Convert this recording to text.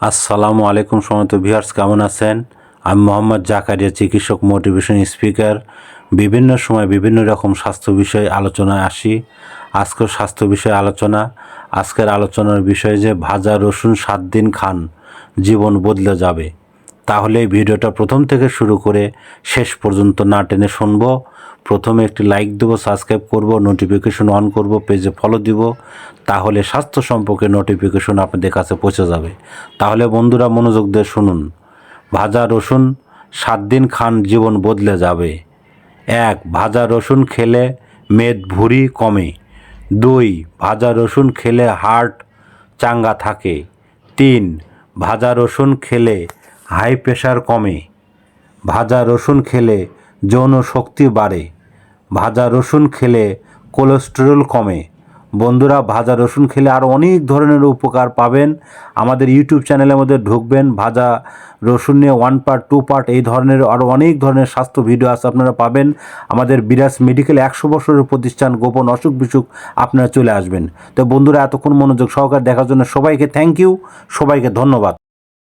আসসালামু আলাইকুম সম্মানিত ভিউয়ার্স, কেমন আছেন? আমি মোহাম্মদ জাকারিয়া, চিকিৎসক, মোটিভেশন স্পিকার। বিভিন্ন সময় বিভিন্ন রকম স্বাস্থ্য বিষয়ে আলোচনায় আসি। আজকের স্বাস্থ্য বিষয়ে আলোচনা। আজকের আলোচনার বিষয় যে ভাজা রসুন 7 দিন খান, জীবন বদলে যাবে। তাহলে এই ভিডিওটা প্রথম থেকে শুরু করে শেষ পর্যন্ত না টেনে শুনবো। প্রথমে একটি লাইক দেবো, সাবস্ক্রাইব করব, নোটিফিকেশন অন করব, পেজে ফলো দিব। তাহলে স্বাস্থ্য সম্পর্কে নোটিফিকেশন আপনাদের কাছে পৌঁছে যাবে। তাহলে বন্ধুরা মনোযোগ দিয়ে শুনুন। ভাজা রসুন 7 দিন খান, জীবন বদলে যাবে। 1. ভাজা রসুন খেলে মেদ ভুঁড়ি কমে। 2. ভাজা রসুন খেলে হার্ট চাঙ্গা থাকে। 3. ভাজা রসুন খেলে হাই প্রেশার কমে। ভাজা রসুন খেলে যৌন শক্তি বাড়ে। ভাজা রসুন খেলে কোলেস্টেরল কমে। বন্ধুরা, ভাজা রসুন খেলে আরও অনেক ধরনের উপকার পাবেন। আমাদের ইউটিউব চ্যানেলের মধ্যে ঢুকবেন, ভাজা রসুন নিয়ে 1 পার্ট 2 পার্ট এই ধরনের আরও অনেক ধরনের স্বাস্থ্য ভিডিও আছে, আপনারা পাবেন। আমাদের বিরাজ মেডিকেল 100 বছরের প্রতিষ্ঠান, গোপন অসুখ বিসুখ আপনারা চলে আসবেন। তো বন্ধুরা, এতক্ষণ মনোযোগ সহকারে দেখার জন্য সবাইকে থ্যাংক ইউ, সবাইকে ধন্যবাদ।